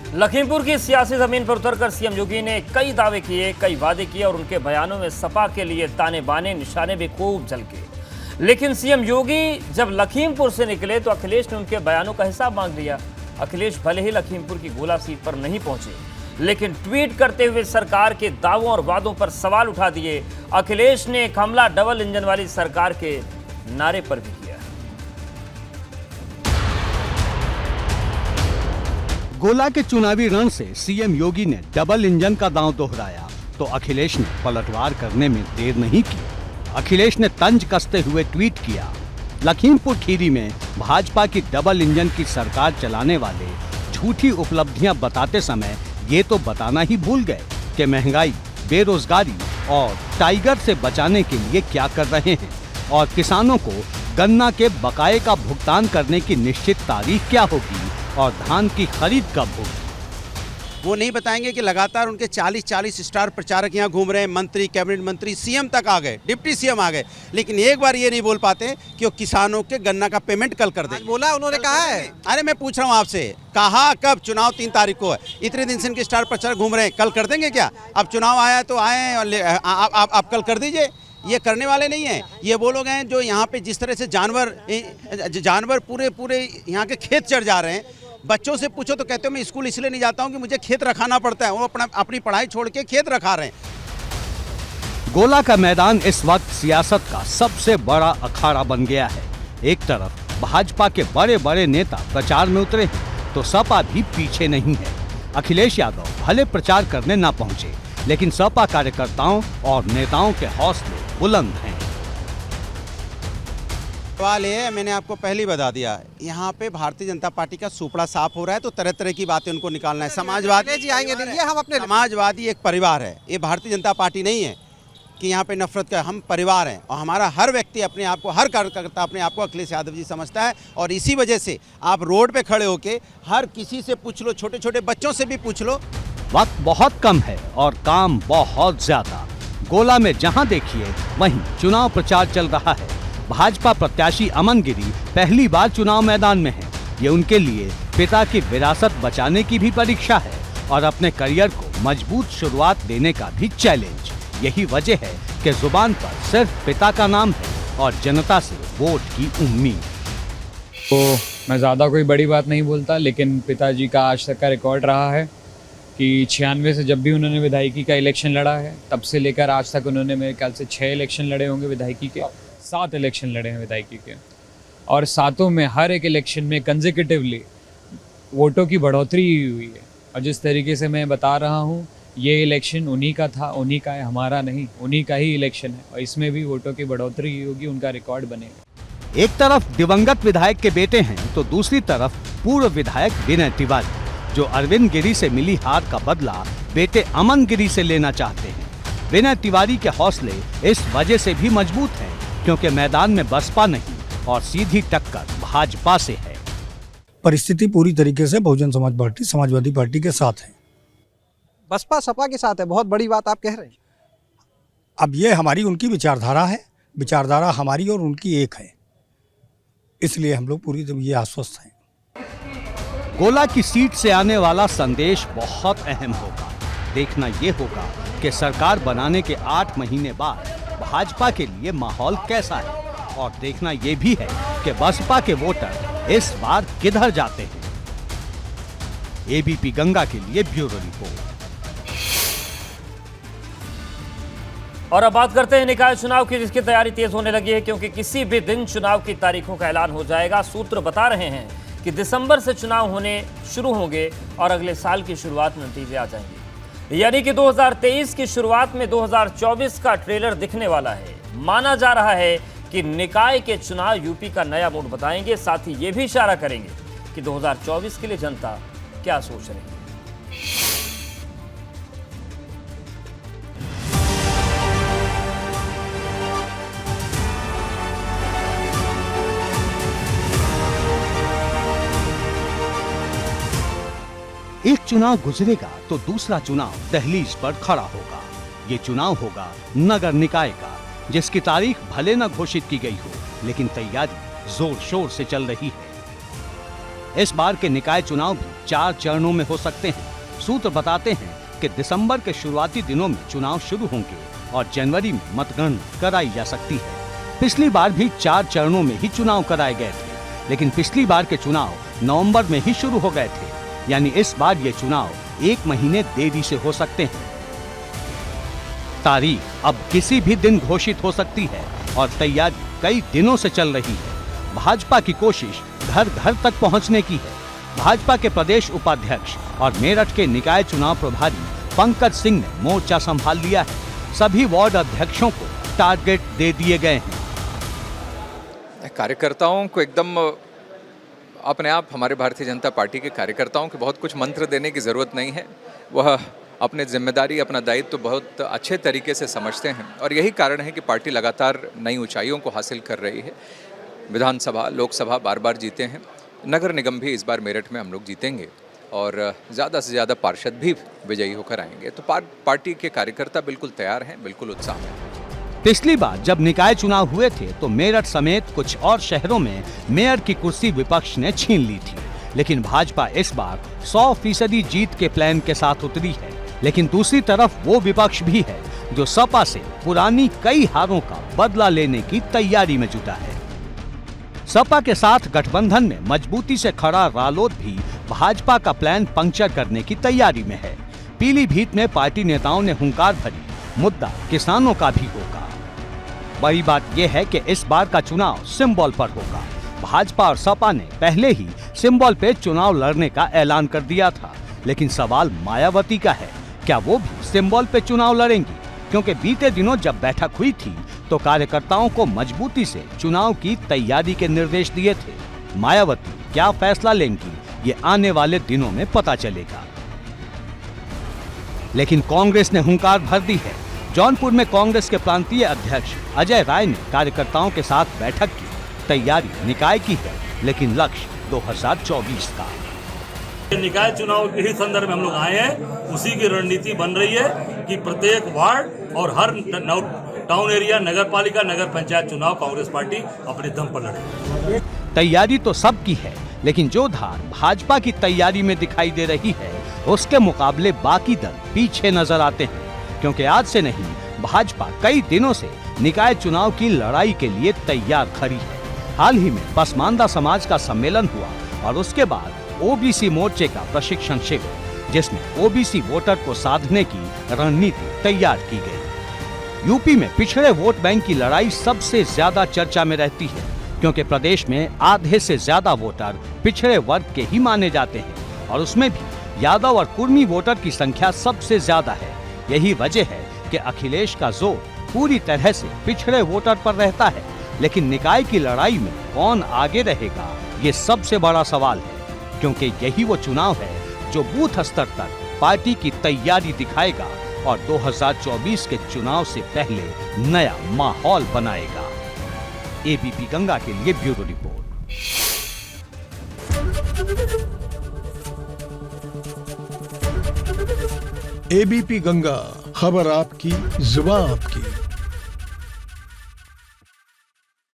लखीमपुर की सियासी जमीन पर उतरकर सीएम योगी ने कई दावे किए, कई वादे किए और उनके बयानों में सपा के लिए ताने बाने निशाने भी खूब झलके। लेकिन सीएम योगी जब लखीमपुर से निकले तो अखिलेश ने उनके बयानों का हिसाब मांग लिया। अखिलेश भले ही लखीमपुर की गोला सीट पर नहीं पहुंचे, लेकिन ट्वीट करते हुए सरकार के दावों और वादों पर सवाल उठा दिए। अखिलेश ने एक हमला डबल इंजन वाली सरकार के नारे पर भी किया। गोला के चुनावी रण से सीएम योगी ने डबल इंजन का दांव दोहराया तो अखिलेश ने पलटवार करने में देर नहीं की। अखिलेश ने तंज कसते हुए ट्वीट किया, लखीमपुर खीरी में भाजपा की डबल इंजन की सरकार चलाने वाले झूठी उपलब्धियां बताते समय ये तो बताना ही भूल गए कि महंगाई, बेरोजगारी और टाइगर से बचाने के लिए क्या कर रहे हैं और किसानों को गन्ना के बकाये का भुगतान करने की निश्चित तारीख क्या होगी और धान की खरीद कब होगी। वो नहीं बताएंगे कि लगातार उनके 40 स्टार प्रचारक यहाँ घूम रहे हैं, मंत्री, कैबिनेट मंत्री, सीएम तक आ गए, डिप्टी सीएम आ गए, लेकिन एक बार ये नहीं बोल पाते कि वो किसानों के गन्ना का पेमेंट कल कर दें। बोला उन्होंने, कहा है। अरे मैं पूछ रहा हूँ आपसे, कहा कब? चुनाव 3 तारीख को है, इतने दिन से इनके स्टार प्रचारक घूम रहे हैं, कल कर देंगे क्या? अब चुनाव आया तो आए और आप कल कर दीजिए। ये करने वाले नहीं हैं। ये वो लोग हैं जो यहाँ पे जिस तरह से जानवर पूरे यहाँ के खेत चढ़ जा रहे हैं। बच्चों से पूछो तो कहते हो मैं स्कूल इसलिए नहीं जाता हूँ कि मुझे खेत रखाना पड़ता है। वो अपनी पढ़ाई छोड़ के खेत रखा रहे हैं। गोला का मैदान इस वक्त सियासत का सबसे बड़ा अखाड़ा बन गया है। एक तरफ भाजपा के बड़े बड़े नेता प्रचार में उतरे हैं तो सपा भी पीछे नहीं है। अखिलेश यादव भले प्रचार करने ना पहुंचे, लेकिन सपा कार्यकर्ताओं और नेताओं के हौसले बुलंद हैं। सवाल ये है, मैंने आपको पहले ही बता दिया, यहाँ पे भारतीय जनता पार्टी का सुपड़ा साफ हो रहा है तो तरह तरह की बातें उनको निकालना है। समाजवादी आएंगे, हम अपने समाजवादी एक परिवार है, ये भारतीय जनता पार्टी नहीं है कि यहाँ पे नफरत का। हम परिवार हैं और हमारा हर व्यक्ति अपने आप को, हर कार्यकर्ता अपने आप को अखिलेश यादव जी समझता है। और इसी वजह से आप रोड पे खड़े होके हर किसी से पूछ लो, छोटे छोटे बच्चों से भी पूछ लो। वक्त बहुत कम है और काम बहुत ज्यादा। गोला में जहां देखिए वहीं चुनाव प्रचार चल रहा है। भाजपा प्रत्याशी अमन गिरी पहली बार चुनाव मैदान में है। ये उनके लिए पिता की विरासत बचाने की भी परीक्षा है और अपने करियर को मजबूत शुरुआत देने का भी चैलेंज। यही वजह है कि जुबान पर सिर्फ पिता का नाम है और जनता से वोट की उम्मीद। तो मैं ज़्यादा कोई बड़ी बात नहीं बोलता, लेकिन पिताजी का आज तक का रिकॉर्ड रहा है कि 96 से जब भी उन्होंने विधायकी का इलेक्शन लड़ा है, तब से लेकर आज तक उन्होंने मेरे ख्याल से 6 इलेक्शन लड़े होंगे विधायकी के, 7 इलेक्शन लड़े हैं विधायकी के, और सातों में हर एक इलेक्शन में कंसेक्यूटिवली वोटों की बढ़ोतरी हुई है। और जिस तरीके से मैं बता रहा हूँ, ये इलेक्शन उन्हीं का था, उन्हीं का है, हमारा नहीं, उन्हीं का ही इलेक्शन है और इसमें भी वोटों की बढ़ोतरी होगी, उनका रिकॉर्ड बनेगा। एक तरफ दिवंगत विधायक के बेटे हैं तो दूसरी तरफ पूर्व विधायक विनय तिवारी, जो अरविंद गिरी से मिली हार का बदला बेटे अमन गिरी से लेना चाहते हैं। विनय तिवारी के हौसले इस वजह से भी मजबूत हैं क्योंकि मैदान में बसपा नहीं और सीधी टक्कर भाजपा से है। परिस्थिति पूरी तरीके से बहुजन समाज पार्टी, समाजवादी पार्टी के साथ है। बसपा सपा के साथ है, बहुत बड़ी बात आप कह रहे हैं। अब ये हमारी उनकी विचारधारा है, विचारधारा हमारी और उनकी एक है, इसलिए हम लोग पूरी ये आश्वस्त हैं। गोला की सीट से आने वाला संदेश बहुत अहम होगा। देखना ये होगा कि सरकार बनाने के 8 महीने बाद भाजपा के लिए माहौल कैसा है और देखना ये भी है कि बसपा के वोटर इस बार किधर जाते हैं। एबीपी गंगा के लिए ब्यूरो रिपोर्ट। और अब बात करते हैं निकाय चुनाव की, जिसकी तैयारी तेज होने लगी है क्योंकि किसी भी दिन चुनाव की तारीखों का ऐलान हो जाएगा। सूत्र बता रहे हैं कि दिसंबर से चुनाव होने शुरू होंगे और अगले साल की शुरुआत में नतीजे आ जाएंगे। यानी कि 2023 की शुरुआत में 2024 का ट्रेलर दिखने वाला है। माना जा रहा है कि निकाय के चुनाव यूपी का नया मूड बताएंगे, साथ ही ये भी इशारा करेंगे कि 2024 के लिए जनता क्या सोच रही है। एक चुनाव गुजरेगा तो दूसरा चुनाव दहलीज पर खड़ा होगा। ये चुनाव होगा नगर निकाय का, जिसकी तारीख भले न घोषित की गई हो, लेकिन तैयारी जोर शोर से चल रही है। इस बार के निकाय चुनाव भी 4 चरणों में हो सकते हैं। सूत्र बताते हैं कि दिसंबर के शुरुआती दिनों में चुनाव शुरू होंगे और जनवरी में मतगणना कराई जा सकती है। पिछली बार भी 4 चरणों में ही चुनाव कराए गए थे, लेकिन पिछली बार के चुनाव नवंबर में ही शुरू हो गए थे। यानी इस बार ये चुनाव 1 महीने देरी से हो सकते हैं। तारीख अब किसी भी दिन घोषित हो सकती है और तैयारी कई दिनों से चल रही है। भाजपा की कोशिश घर घर तक पहुंचने की है। भाजपा के प्रदेश उपाध्यक्ष और मेरठ के निकाय चुनाव प्रभारी पंकज सिंह ने मोर्चा संभाल लिया है। सभी वार्ड अध्यक्षों को टारगेट दे दिए गए हैं। कार्यकर्ताओं को एकदम अपने आप, हमारे भारतीय जनता पार्टी के कार्यकर्ताओं के बहुत कुछ मंत्र देने की ज़रूरत नहीं है। वह अपने जिम्मेदारी, अपना दायित्व तो बहुत अच्छे तरीके से समझते हैं और यही कारण है कि पार्टी लगातार नई ऊंचाइयों को हासिल कर रही है। विधानसभा, लोकसभा बार बार जीते हैं, नगर निगम भी इस बार मेरठ में हम लोग जीतेंगे और ज़्यादा से ज़्यादा पार्षद भी विजयी होकर आएंगे। तो पार्टी के कार्यकर्ता बिल्कुल तैयार हैं, बिल्कुल उत्साह है। पिछली बार जब निकाय चुनाव हुए थे तो मेरठ समेत कुछ और शहरों में मेयर की कुर्सी विपक्ष ने छीन ली थी, लेकिन भाजपा इस बार 100% जीत के प्लान के साथ उतरी है। लेकिन दूसरी तरफ वो विपक्ष भी है जो सपा से पुरानी कई हारों का बदला लेने की तैयारी में जुटा है। सपा के साथ गठबंधन में मजबूती से खड़ा रालोद भी भाजपा का प्लान पंक्चर करने की तैयारी में है। पीलीभीत में पार्टी नेताओं ने हुंकार भरी, मुद्दा किसानों का भी होगा। बड़ी बात यह है कि इस बार का चुनाव सिंबल पर होगा। भाजपा और सपा ने पहले ही सिंबल पे चुनाव लड़ने का ऐलान कर दिया था, लेकिन सवाल मायावती का है, क्या वो भी सिंबल पे चुनाव लड़ेंगी? क्योंकि बीते दिनों जब बैठक हुई थी तो कार्यकर्ताओं को मजबूती से चुनाव की तैयारी के निर्देश दिए थे। मायावती क्या फैसला लेंगी, ये आने वाले दिनों में पता चलेगा। लेकिन कांग्रेस ने हुंकार भर दी है। जौनपुर में कांग्रेस के प्रांतीय अध्यक्ष अजय राय ने कार्यकर्ताओं के साथ बैठक की। तैयारी निकाय की है, लेकिन लक्ष्य 2024 का। निकाय चुनाव के ही संदर्भ में हम लोग आए हैं। उसी की रणनीति बन रही है कि प्रत्येक वार्ड और हर टाउन एरिया, नगर पालिका, नगर पंचायत चुनाव कांग्रेस पार्टी अपने दम पर लड़ेगी। तैयारी तो सबकी है, लेकिन जो धार भाजपा की तैयारी में दिखाई दे रही है उसके मुकाबले बाकी दल पीछे नजर आते हैं। क्योंकि आज से नहीं, भाजपा कई दिनों से निकाय चुनाव की लड़ाई के लिए तैयार खड़ी है। हाल ही में पसमानदा समाज का सम्मेलन हुआ और उसके बाद ओबीसी मोर्चे का प्रशिक्षण शिविर, जिसमें ओबीसी वोटर को साधने की रणनीति तैयार की गई। यूपी में पिछड़े वोट बैंक की लड़ाई सबसे ज्यादा चर्चा में रहती है, क्योंकि प्रदेश में आधे से ज्यादा वोटर पिछड़े वर्ग के ही माने जाते हैं और उसमें भी यादव और कुर्मी वोटर की संख्या सबसे ज्यादा है। यही वजह है कि अखिलेश का जोर पूरी तरह से पिछड़े वोटर पर रहता है। लेकिन निकाय की लड़ाई में कौन आगे रहेगा, ये सबसे बड़ा सवाल है, क्योंकि यही वो चुनाव है जो बूथ स्तर तक पार्टी की तैयारी दिखाएगा और 2024 के चुनाव से पहले नया माहौल बनाएगा। एबीपी गंगा के लिए ब्यूरो रिपोर्ट। एबीपी गंगा, खबर आपकी, जुबान आपकी।